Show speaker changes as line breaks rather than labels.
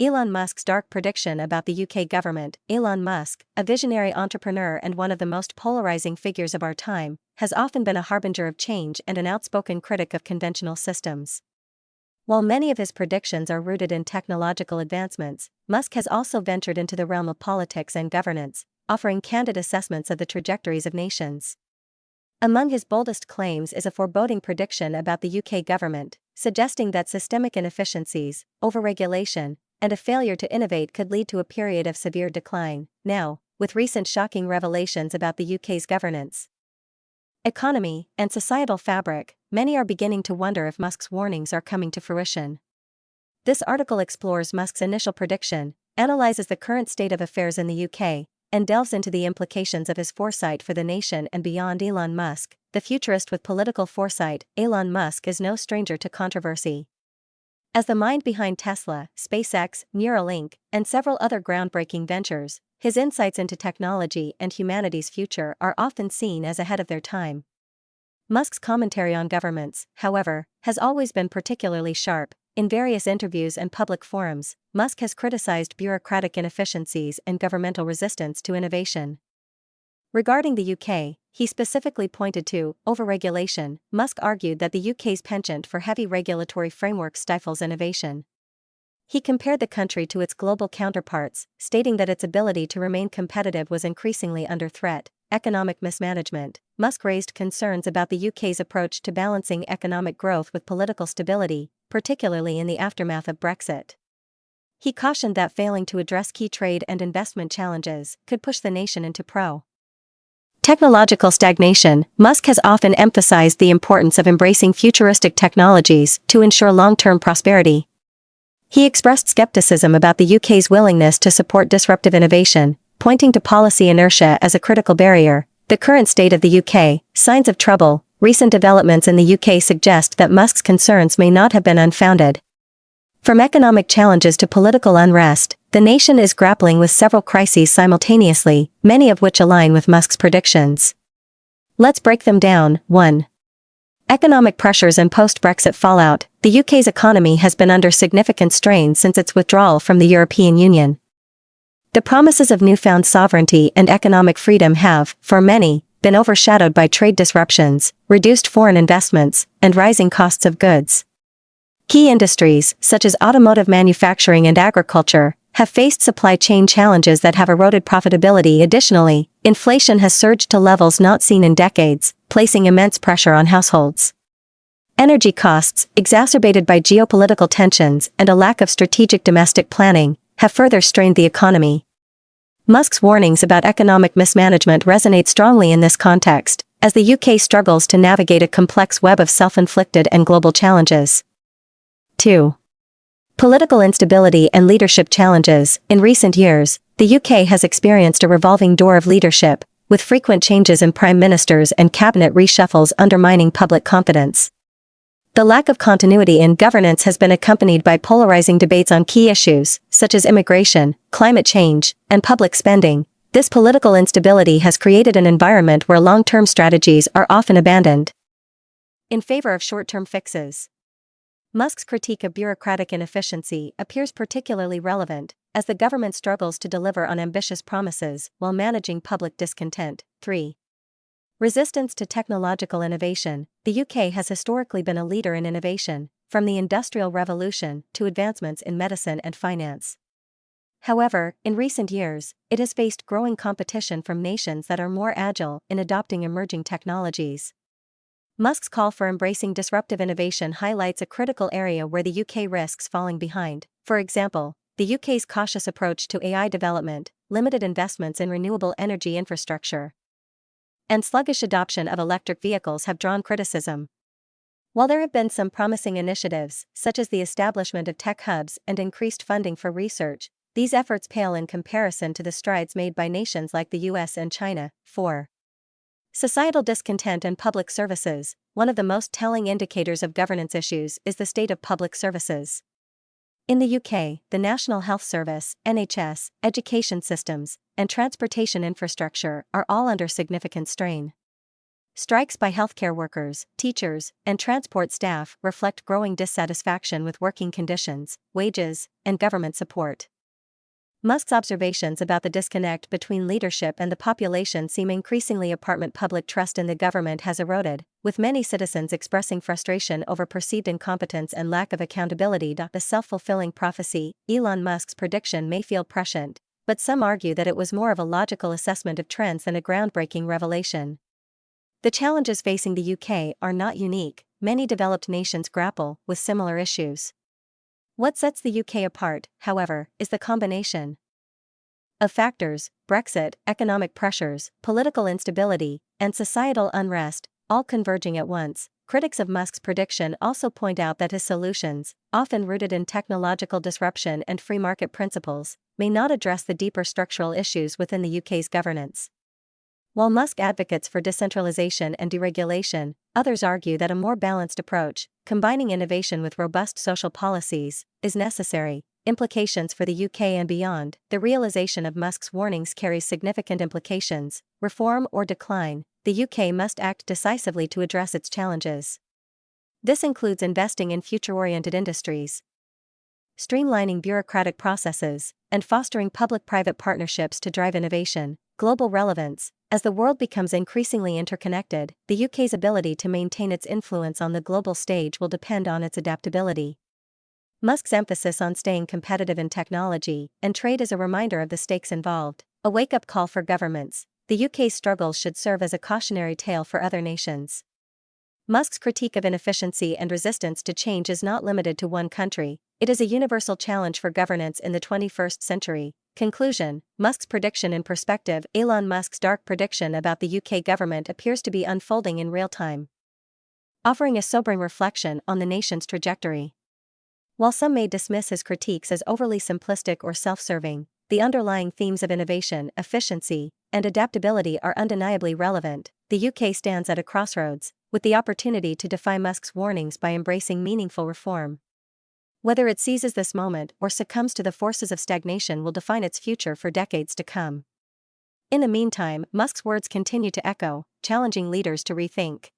Elon Musk's dark prediction about the UK government. Elon Musk, a visionary entrepreneur and one of the most polarizing figures of our time, has often been a harbinger of change and an outspoken critic of conventional systems. While many of his predictions are rooted in technological advancements, Musk has also ventured into the realm of politics and governance, offering candid assessments of the trajectories of nations. Among his boldest claims is a foreboding prediction about the UK government, suggesting that systemic inefficiencies, overregulation, and a failure to innovate could lead to a period of severe decline. Now, with recent shocking revelations about the UK's governance, economy, and societal fabric, many are beginning to wonder if Musk's warnings are coming to fruition. This article explores Musk's initial prediction, analyzes the current state of affairs in the UK, and delves into the implications of his foresight for the nation and beyond. Elon Musk, the futurist with political foresight. Elon Musk is no stranger to controversy. As the mind behind Tesla, SpaceX, Neuralink, and several other groundbreaking ventures, his insights into technology and humanity's future are often seen as ahead of their time. Musk's commentary on governments, however, has always been particularly sharp. In various interviews and public forums, Musk has criticized bureaucratic inefficiencies and governmental resistance to innovation. Regarding the UK, he specifically pointed to overregulation. Musk argued that the UK's penchant for heavy regulatory framework stifles innovation. He compared the country to its global counterparts, stating that its ability to remain competitive was increasingly under threat. Economic mismanagement. Musk raised concerns about the UK's approach to balancing economic growth with political stability, particularly in the aftermath of Brexit. He cautioned that failing to address key trade and investment challenges could push the nation into technological stagnation. Musk has often emphasized the importance of embracing futuristic technologies to ensure long-term prosperity. He expressed skepticism about the UK's willingness to support disruptive innovation, pointing to policy inertia as a critical barrier. The current state of the UK, signs of trouble. Recent developments in the UK suggest that Musk's concerns may not have been unfounded. From economic challenges to political unrest, the nation is grappling with several crises simultaneously, many of which align with Musk's predictions. Let's break them down. 1. Economic pressures and post-Brexit fallout. The UK's economy has been under significant strain since its withdrawal from the European Union. The promises of newfound sovereignty and economic freedom have, for many, been overshadowed by trade disruptions, reduced foreign investments, and rising costs of goods. Key industries, such as automotive manufacturing and agriculture, have faced supply chain challenges that have eroded profitability. Additionally, inflation has surged to levels not seen in decades, placing immense pressure on households. Energy costs, exacerbated by geopolitical tensions and a lack of strategic domestic planning, have further strained the economy. Musk's warnings about economic mismanagement resonate strongly in this context, as the UK struggles to navigate a complex web of self-inflicted and global challenges. 2. Political instability and leadership challenges. In recent years, the UK has experienced a revolving door of leadership, with frequent changes in prime ministers and cabinet reshuffles undermining public confidence. The lack of continuity in governance has been accompanied by polarizing debates on key issues, such as immigration, climate change, and public spending. This political instability has created an environment where long-term strategies are often abandoned in favor of short-term fixes. Musk's critique of bureaucratic inefficiency appears particularly relevant, as the government struggles to deliver on ambitious promises while managing public discontent. 3. Resistance to technological innovation. The UK has historically been a leader in innovation, from the Industrial Revolution to advancements in medicine and finance. However, in recent years, it has faced growing competition from nations that are more agile in adopting emerging technologies. Musk's call for embracing disruptive innovation highlights a critical area where the UK risks falling behind. For example, the UK's cautious approach to AI development, limited investments in renewable energy infrastructure, and sluggish adoption of electric vehicles have drawn criticism. While there have been some promising initiatives, such as the establishment of tech hubs and increased funding for research, these efforts pale in comparison to the strides made by nations like the US and China. 4. Societal discontent and public services. One of the most telling indicators of governance issues is the state of public services. In the UK, the National Health Service, NHS, education systems, and transportation infrastructure are all under significant strain. Strikes by healthcare workers, teachers, and transport staff reflect growing dissatisfaction with working conditions, wages, and government support. Musk's observations about the disconnect between leadership and the population seem increasingly apparent. Public trust in the government has eroded, with many citizens expressing frustration over perceived incompetence and lack of accountability. The self-fulfilling prophecy, Elon Musk's prediction may feel prescient, but some argue that it was more of a logical assessment of trends than a groundbreaking revelation. The challenges facing the UK are not unique. Many developed nations grapple with similar issues. What sets the UK apart, however, is the combination of factors: Brexit, economic pressures, political instability, and societal unrest, all converging at once. Critics of Musk's prediction also point out that his solutions, often rooted in technological disruption and free market principles, may not address the deeper structural issues within the UK's governance. While Musk advocates for decentralization and deregulation, others argue that a more balanced approach, combining innovation with robust social policies, is necessary. Implications for the UK and beyond. The realization of Musk's warnings carries significant implications. Reform or decline. The UK must act decisively to address its challenges. This includes investing in future-oriented industries, streamlining bureaucratic processes, and fostering public-private partnerships to drive innovation. Global relevance. As the world becomes increasingly interconnected, the UK's ability to maintain its influence on the global stage will depend on its adaptability. Musk's emphasis on staying competitive in technology and trade is a reminder of the stakes involved, a wake-up call for governments. The UK's struggles should serve as a cautionary tale for other nations. Musk's critique of inefficiency and resistance to change is not limited to one country. It is a universal challenge for governance in the 21st century. Conclusion. Musk's prediction in perspective. Elon Musk's dark prediction about the UK government appears to be unfolding in real time, offering a sobering reflection on the nation's trajectory. While some may dismiss his critiques as overly simplistic or self-serving, the underlying themes of innovation, efficiency, and adaptability are undeniably relevant. The UK stands at a crossroads, with the opportunity to defy Musk's warnings by embracing meaningful reform. Whether it seizes this moment or succumbs to the forces of stagnation will define its future for decades to come. In the meantime, Musk's words continue to echo, challenging leaders to rethink